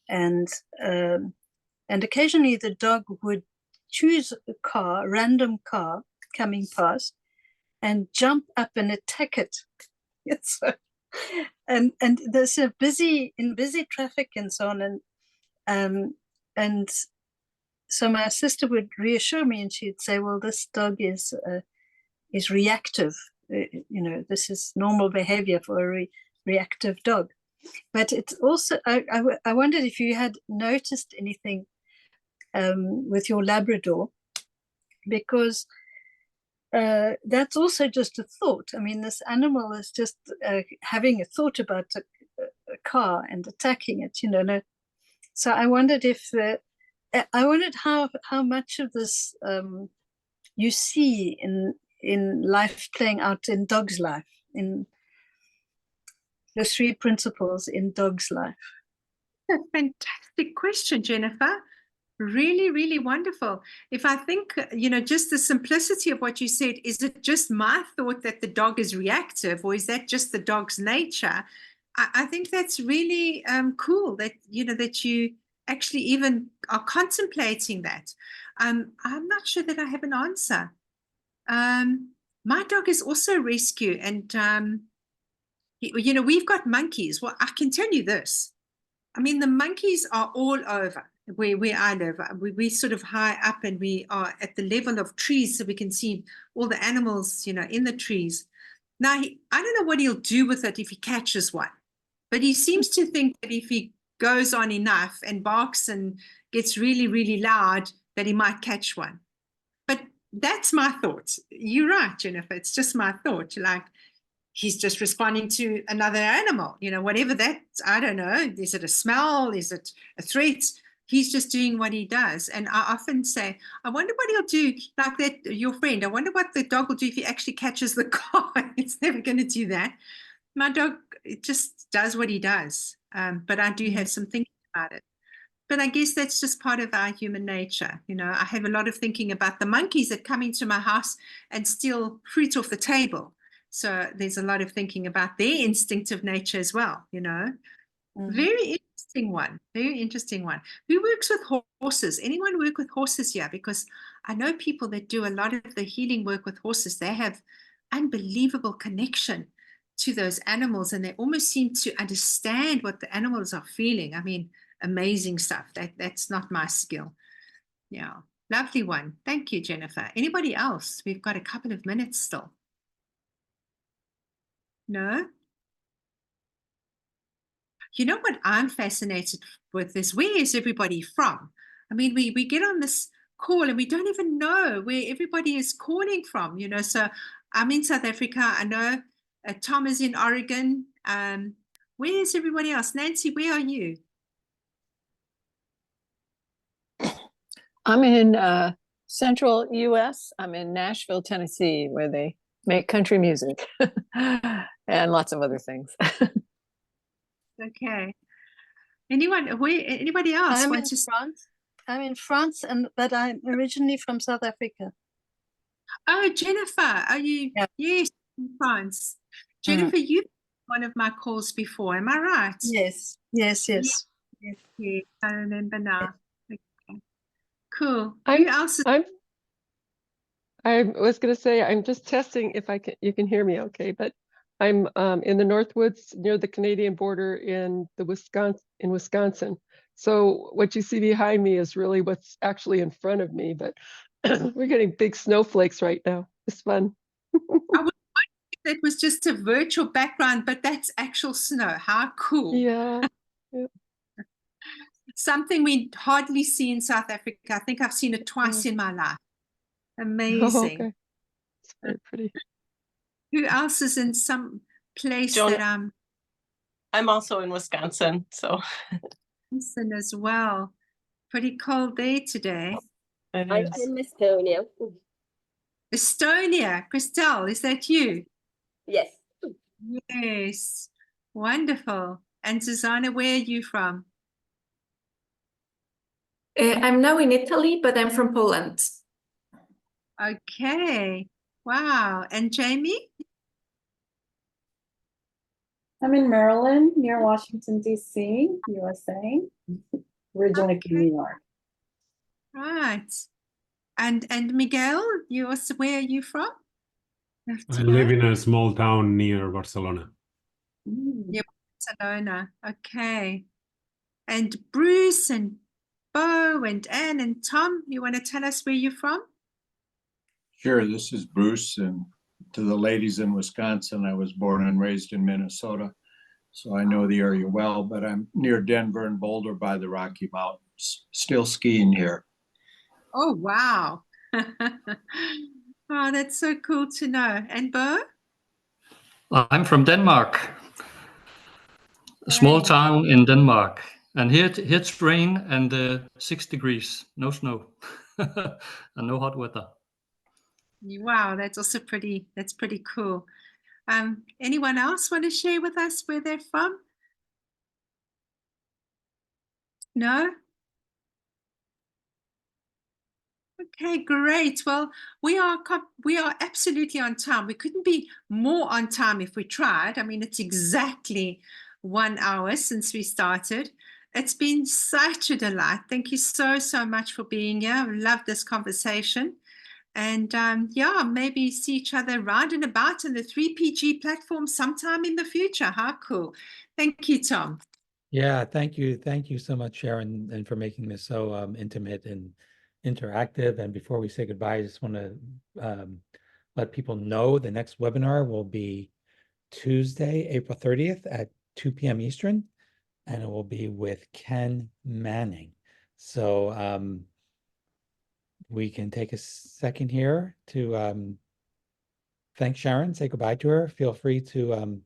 And occasionally the dog would choose a random car coming past and jump up and attack it. So, and there's busy traffic and so on, and so my sister would reassure me and she'd say, well, this dog is reactive. This is normal behavior for a reactive dog. But it's also, I wondered if you had noticed anything with your Labrador, because that's also just a thought. I mean, this animal is just having a thought about a car and attacking it, No. So I wondered how much of this you see in life playing out in dog's life, in the 3 principles in dog's life. A fantastic question, Jennifer. Really, really wonderful. If I think, just the simplicity of what you said, is it just my thought that the dog is reactive, or is that just the dog's nature? I think that's really cool that, that you actually even are contemplating that. I'm not sure that I have an answer. My dog is also rescue, and, we've got monkeys. Well, I can tell you this. I mean, the monkeys are all over. where I live. We sort of high up, and we are at the level of trees, so we can see all the animals, in the trees. Now, I don't know what he'll do with it if he catches one, but he seems to think that if he goes on enough and barks and gets really, really loud, that he might catch one. But that's my thought. You're right, Jennifer. It's just my thought. Like, he's just responding to another animal, whatever that, I don't know. Is it a smell? Is it a threat? He's just doing what he does. And I often say, I wonder what he'll do, like that, your friend. I wonder what the dog will do if he actually catches the car. It's never going to do that. My dog, it just does what he does. But I do have some thinking about it. But I guess that's just part of our human nature. I have a lot of thinking about the monkeys that come into my house and steal fruit off the table. So there's a lot of thinking about their instinctive nature as well, Very interesting one. Very interesting one. Who works with horses? Anyone work with horses here? Because I know people that do a lot of the healing work with horses. They have unbelievable connection to those animals, and they almost seem to understand what the animals are feeling. I mean, amazing stuff. That's not my skill. Yeah. Lovely one. Thank you, Jennifer. Anybody else? We've got a couple of minutes still. No? You know what I'm fascinated with is, where is everybody from? I mean, we get on this call and we don't even know where everybody is calling from, So I'm in South Africa. I know Tom is in Oregon. Where is everybody else? Nancy, where are you? I'm in central US. I'm in Nashville, Tennessee, where they make country music and lots of other things. Okay. Anybody else? I'm in France. I'm in France, but I'm originally from South Africa. Oh, Jennifer, are you? Yeah. Yes, in France. Jennifer, you've been one of my calls before. Am I right? Yes. Yes. Yes, I remember now. Okay. Cool. I'm- Who else is? I was going to say, I'm just testing if you can hear me okay, but I'm in the Northwoods near the Canadian border in Wisconsin. So what you see behind me is really what's actually in front of me, but we're getting big snowflakes right now. It's fun. I was wondering if that was just a virtual background, but that's actual snow. How cool. Yeah. Something we hardly see in South Africa. I think I've seen it twice in my life. Amazing. Okay. It's very pretty. Who else is in some place Jonah. that I'm also in Wisconsin, so Wisconsin as well. Pretty cold there today. it I'm is. from Estonia. Estonia, Christelle, is that you? Yes. Yes, wonderful. And Susanna, where are you from? I'm now in Italy, but I'm from Poland. Okay, wow. And Jamie? I'm in Maryland, near Washington, D.C., USA. Originally from New York. Right. And Miguel, where are you from? I live in a small town near Barcelona. Yeah, Barcelona. Okay. And Bruce and Bo and Anne and Tom, you want to tell us where you're from? Sure, this is Bruce, and to the ladies in Wisconsin, I was born and raised in Minnesota, so I know the area well, but I'm near Denver and Boulder by the Rocky Mountains, still skiing here. Oh, wow. Oh, that's so cool to know. And Bo? I'm from Denmark, a small town in Denmark. And here it's rain and 6 degrees, no snow, and no hot weather. Wow, that's also pretty cool. Anyone else want to share with us where they're from? No? Okay, great. Well, we are absolutely on time. We couldn't be more on time if we tried. I mean, it's exactly 1 hour since we started. It's been such a delight. Thank you so much for being here. I love this conversation. And yeah, maybe see each other round and about in the 3PG platform sometime in the future. How cool. Thank you, Tom. Yeah, thank you. Thank you so much, Sharon, and for making this so intimate and interactive. And before we say goodbye, I just want to let people know the next webinar will be Tuesday, April 30th at 2 p.m. Eastern, and it will be with Ken Manning. So we can take a second here to thank Sharon, say goodbye to her. Feel free to